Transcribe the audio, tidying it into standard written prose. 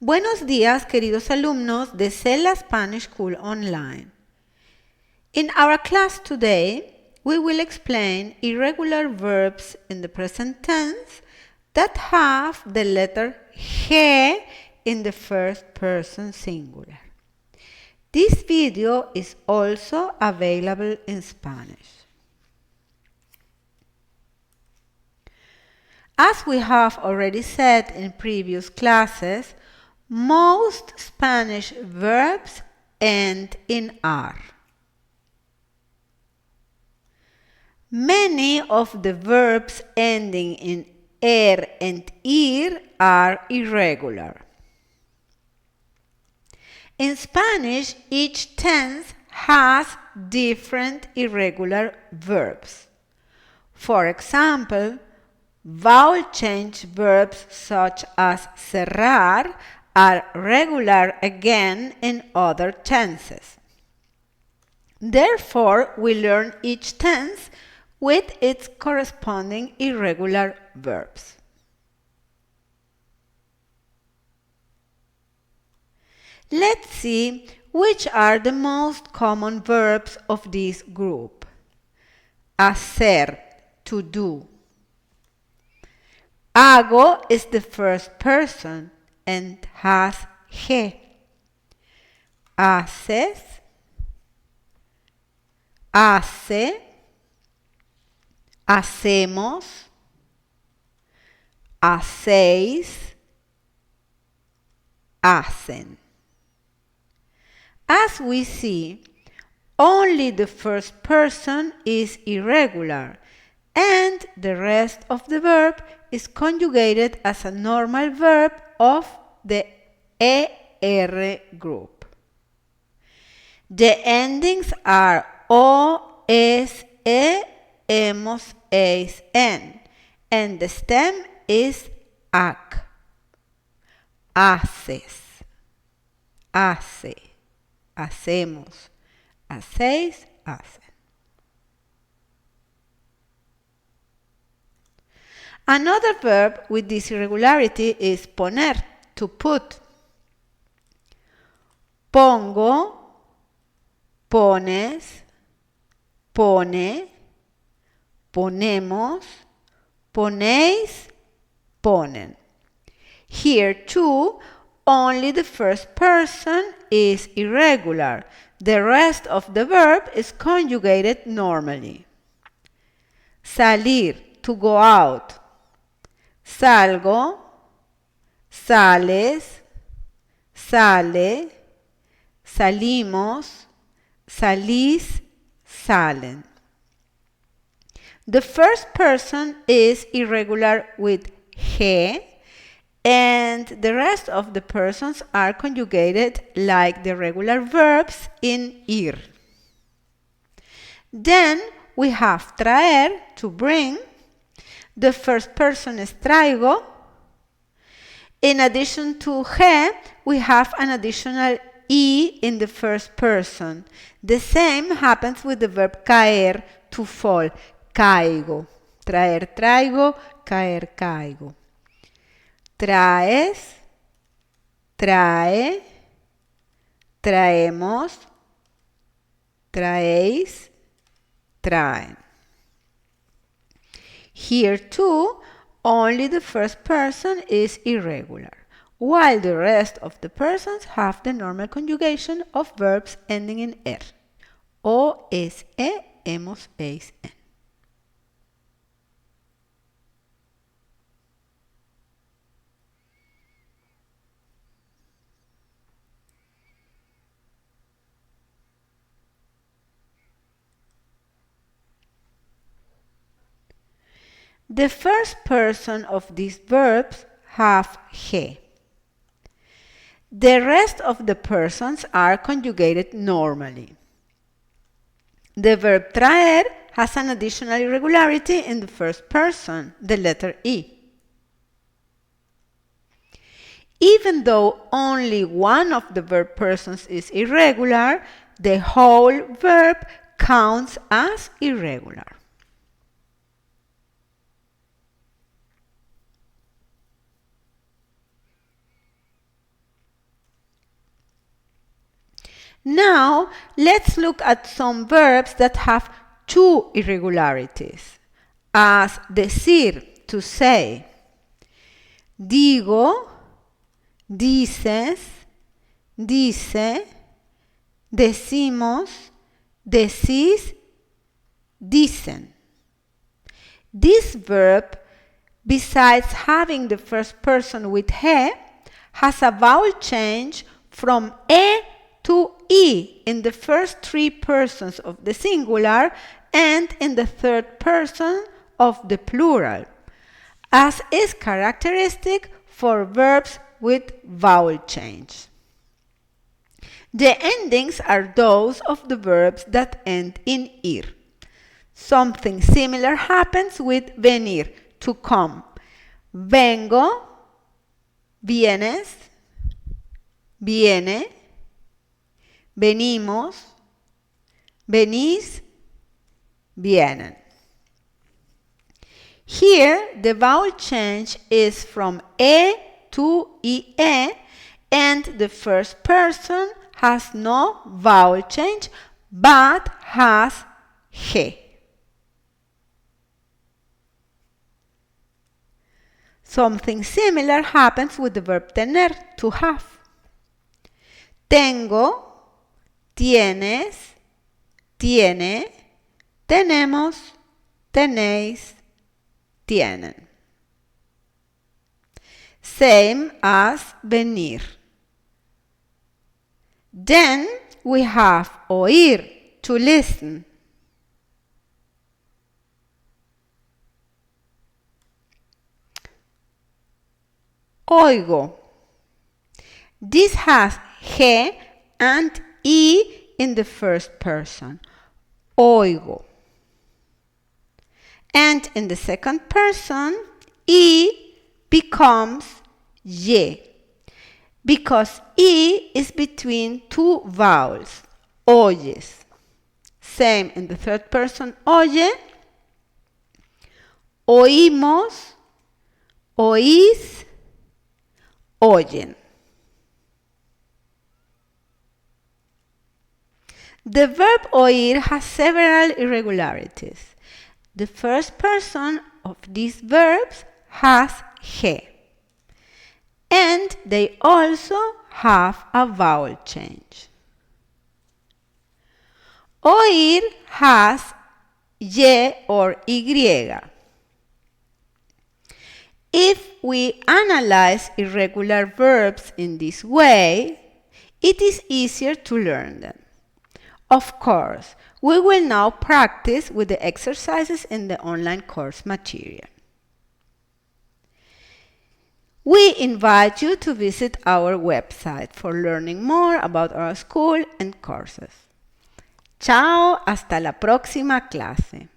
Buenos días, queridos alumnos de Cela Spanish School Online. In our class today, we will explain irregular verbs in the present tense that have the letter G in the first person singular. This video is also available in Spanish. As we have already said in previous classes, most Spanish verbs end in R. Many of the verbs ending in er and ir are irregular. In Spanish, each tense has different irregular verbs. For example, vowel change verbs such as cerrar are regular again in other tenses. Therefore, we learn each tense with its corresponding irregular verbs. Let's see which are the most common verbs of this group. Hacer, to do. Hago is the first person and has G. Haces, hace, hacemos, hacéis, hacen. As we see, only the first person is irregular, and the rest of the verb is conjugated as a normal verb of the ER group. The endings are O, S, E, hemos, eis, en, and the stem is ac. Haces, hace, hacemos, hacéis, hacen. Another verb with this irregularity is poner, to put. Pongo, pones, pone, ponemos, ponéis, ponen. Here too, only the first person is irregular. The rest of the verb is conjugated normally. Salir, to go out. Salgo, sales, sale, salimos, salís, salen. The first person is irregular with G, and the rest of the persons are conjugated like the regular verbs in ir. Then we have traer, to bring. The first person is traigo. In addition to G, we have an additional E in the first person. The same happens with the verb caer, to fall. Caigo. Traer, traigo. Caer, caigo. Traes, trae, traemos, traéis, traen. Here too, only the first person is irregular, while the rest of the persons have the normal conjugation of verbs ending in er. O, es, e, hemos, eis, en. The first person of these verbs have G. The rest of the persons are conjugated normally. The verb traer has an additional irregularity in the first person, the letter E. Even though only one of the verb persons is irregular, the whole verb counts as irregular. Now, let's look at some verbs that have two irregularities, as decir, to say. Digo, dices, dice, decimos, decís, dicen. This verb, besides having the first person with he, has a vowel change from e to e in the first three persons of the singular and in the third person of the plural, as is characteristic for verbs with vowel change. The endings are those of the verbs that end in ir. Something similar happens with venir, to come. Vengo, vienes, viene, venimos, venís, vienen. Here, the vowel change is from e to ie, and the first person has no vowel change, but has he. Something similar happens with the verb tener, to have. Tengo, tienes, tiene, tenemos, tenéis, tienen. Same as venir. Then we have oír, to listen. Oigo. This has he and e in the first person. Oigo. And in the second person, e becomes ye, because e is between two vowels, oyes. Same in the third person, oye, oímos, oís, oyen. The verb oír has several irregularities. The first person of these verbs has he, and they also have a vowel change. Oír has y or y. If we analyze irregular verbs in this way, it is easier to learn them. Of course, we will now practice with the exercises in the online course material. We invite you to visit our website for learning more about our school and courses. Chao, hasta la próxima clase.